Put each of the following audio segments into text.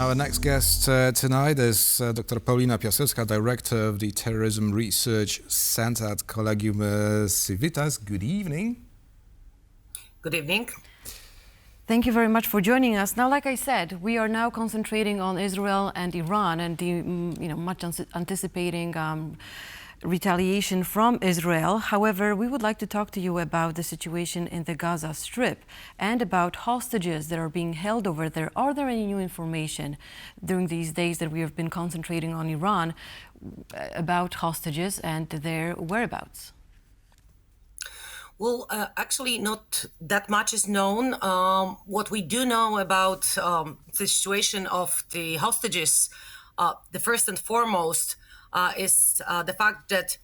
Our next guest tonight is Dr. Paulina Piasecka, Director of the Terrorism Research Center at Collegium Civitas. Good evening. Good evening. Thank you very much for joining us. Now, like I said, we are now concentrating on Israel and Iran and the much anticipating retaliation from Israel. However, we would like to talk to you about the situation in the Gaza Strip and about hostages that are being held over there. Are there any new information during these days that we have been concentrating on Iran about hostages and their whereabouts? Well, actually, not that much is known. What we do know about the situation of the hostages, the first and foremost, is the fact that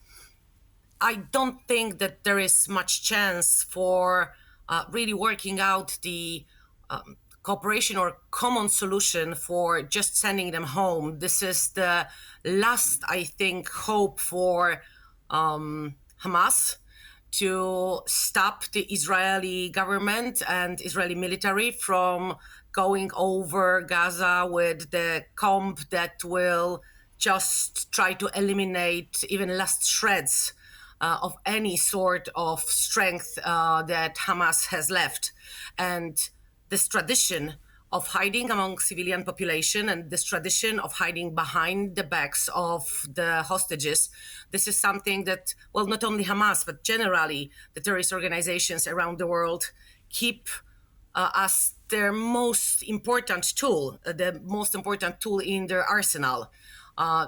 I don't think that there is much chance for really working out the cooperation or common solution for just sending them home. This is the last, I think, hope for Hamas to stop the Israeli government and Israeli military from going over Gaza with the comb that will just try to eliminate even last shreds of any sort of strength that Hamas has left. And this tradition of hiding among civilian population and this tradition of hiding behind the backs of the hostages, this is something that, well, not only Hamas, but generally the terrorist organizations around the world keep as their most important tool, the most important tool in their arsenal.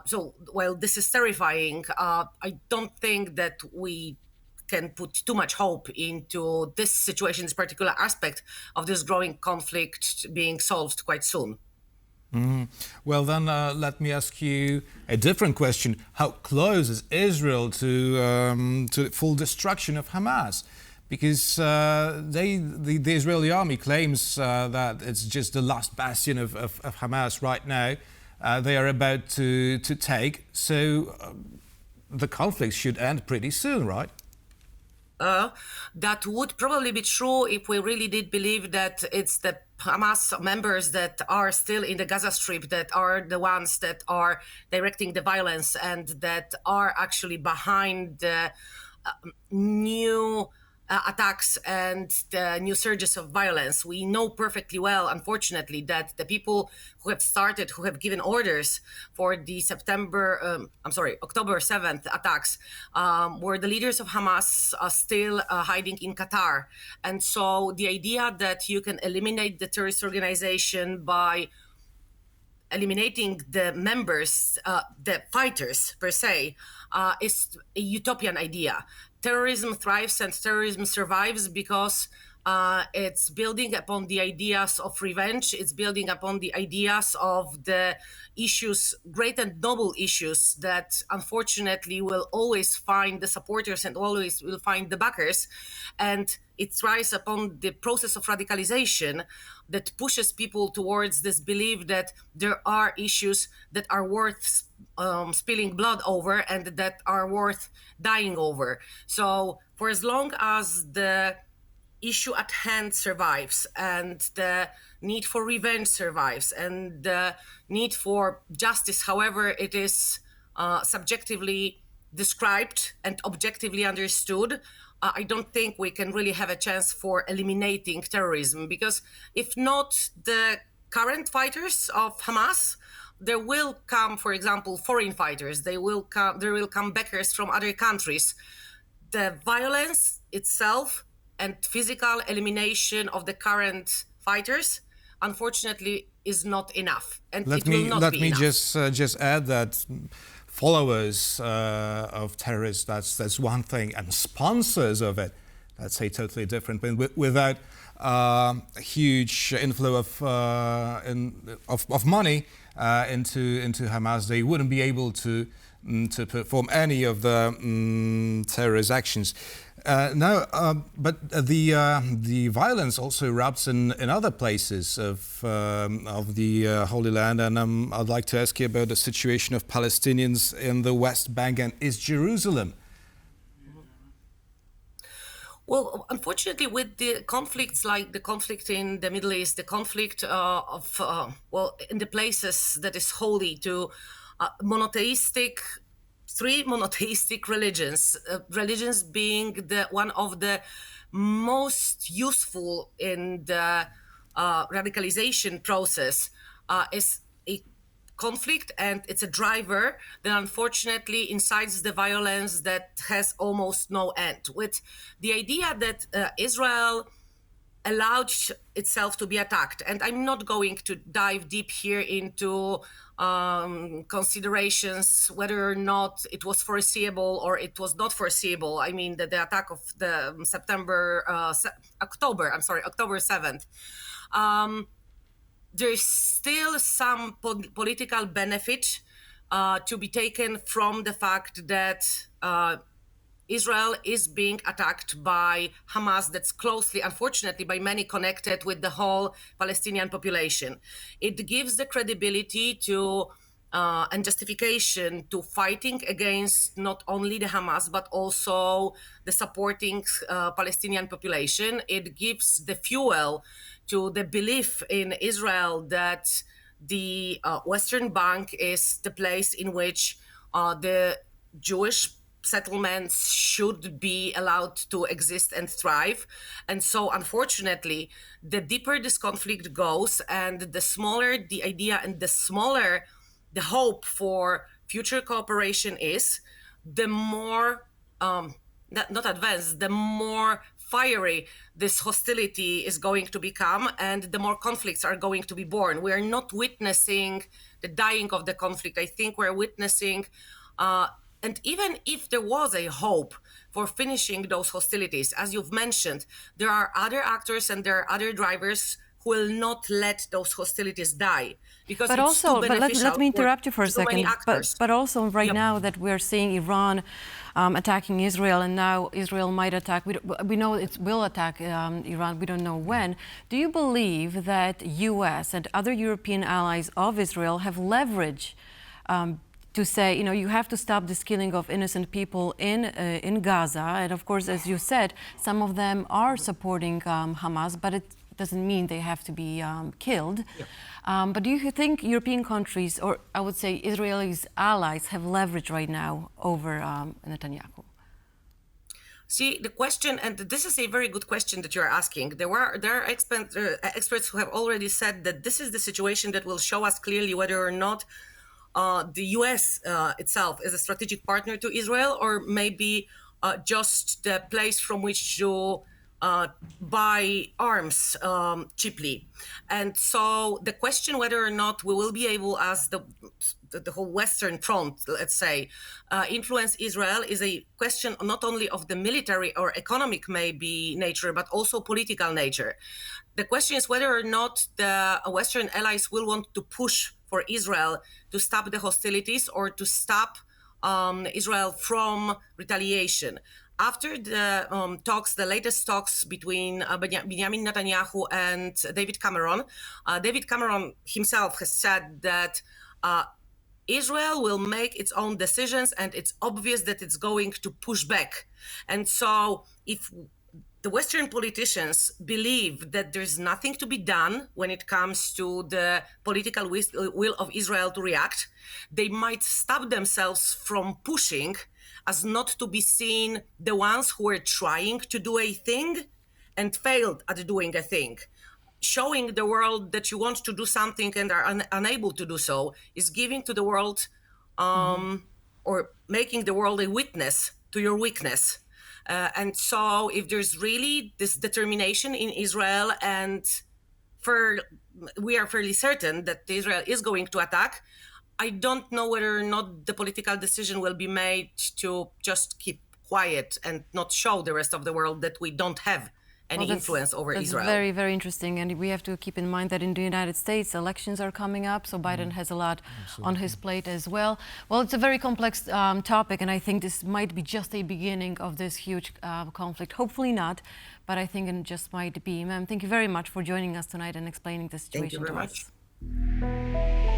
So while this is terrifying, I don't think that we can put too much hope into this situation, this particular aspect of this growing conflict being solved quite soon. Well, then let me ask you a different question. How close is Israel to full destruction of Hamas? Because the Israeli army claims that it's just the last bastion of Hamas right now. They are about to take. So the conflict should end pretty soon, right? That would probably be true if we really did believe that it's the Hamas members that are still in the Gaza Strip that are the ones that are directing the violence and that are actually behind the new attacks and the new surges of violence. We know perfectly well, unfortunately, that the people who have given orders for the October 7th attacks were the leaders of Hamas still hiding in Qatar. And so the idea that you can eliminate the terrorist organization by eliminating the members, the fighters per se, is a utopian idea. Terrorism thrives and terrorism survives because it's building upon the ideas of revenge. It's building upon the ideas of the issues, great and noble issues that unfortunately will always find the supporters and always will find the backers. And it thrives upon the process of radicalization that pushes people towards this belief that there are issues that are worth spilling blood over and that are worth dying over. So for as long as the issue at hand survives and the need for revenge survives and the need for justice, however it is subjectively described and objectively understood, I don't think we can really have a chance for eliminating terrorism, because if not the current fighters of Hamas, there will come, for example, foreign fighters. There will come backers from other countries. The violence itself and physical elimination of the current fighters, unfortunately, is not enough, and let me just add that followers of terrorists, that's one thing, and sponsors of it, that's a totally different thing. Without a huge inflow of money into Hamas, they wouldn't be able to perform any of the terrorist actions. But the violence also erupts in other places of the Holy Land, and I'd like to ask you about the situation of Palestinians in the West Bank and East Jerusalem. Well, unfortunately, with the conflicts like the conflict in the Middle East, the conflict in the places that is holy to three monotheistic religions being one of the most useful in the radicalization process, is a conflict, and it's a driver that unfortunately incites the violence that has almost no end. With the idea that Israel allowed itself to be attacked, and I'm not going to dive deep here into considerations whether or not it was foreseeable or it was not foreseeable. I mean, the attack of the October 7th. There's still some political benefit to be taken from the fact that Israel is being attacked by Hamas, that's closely, unfortunately, by many connected with the whole Palestinian population. It gives the credibility to and justification to fighting against not only the Hamas, but also the supporting Palestinian population. It gives the fuel to the belief in Israel that the Western Bank is the place in which the Jewish settlements should be allowed to exist and thrive. And so, unfortunately, the deeper this conflict goes and the smaller the idea and the smaller the hope for future cooperation is, the more, not advanced, the more fiery this hostility is going to become, and the more conflicts are going to be born. We are not witnessing the dying of the conflict. I think we're witnessing, and even if there was a hope for finishing those hostilities, as you've mentioned, there are other actors and there are other drivers who will not let those hostilities die, because but it's also, too but beneficial. let me interrupt you for a so many second. actors. But also, right Yep. now that we're seeing Iran attacking Israel, and now Israel might attack. We know it will attack Iran. We don't know when. Do you believe that U.S. and other European allies of Israel have leverage to say, you know, you have to stop this killing of innocent people in Gaza? And of course, as you said, some of them are supporting Hamas, but it doesn't mean they have to be killed. Yeah. But do you think European countries, or I would say Israelis' allies, have leverage right now over Netanyahu? See, the question, and this is a very good question that you're asking. There are experts who have already said that this is the situation that will show us clearly whether or not the U.S. Itself is a strategic partner to Israel, or maybe just the place from which to buy arms cheaply. And so the question whether or not we will be able, as the whole Western front, let's say, influence Israel, is a question not only of the military or economic maybe nature, but also political nature. The question is whether or not the Western allies will want to push for Israel to stop the hostilities or to stop Israel from retaliation. After the latest talks between Benjamin Netanyahu and David Cameron himself has said that Israel will make its own decisions, and it's obvious that it's going to push back. And so if the Western politicians believe that there's nothing to be done when it comes to the political will of Israel to react, they might stop themselves from pushing, as not to be seen the ones who are trying to do a thing and failed at doing a thing. Showing the world that you want to do something and are unable to do so is giving to the world or making the world a witness to your weakness. And so if there's really this determination in Israel, and we are fairly certain that Israel is going to attack, I don't know whether or not the political decision will be made to just keep quiet and not show the rest of the world that we don't have any influence over Israel. That's very, very interesting. And we have to keep in mind that in the United States, elections are coming up, so Biden has a lot on his plate as well. Well, it's a very complex topic, and I think this might be just a beginning of this huge conflict. Hopefully not, but I think it just might be. Ma'am, thank you very much for joining us tonight and explaining the situation to us. Thank you very much.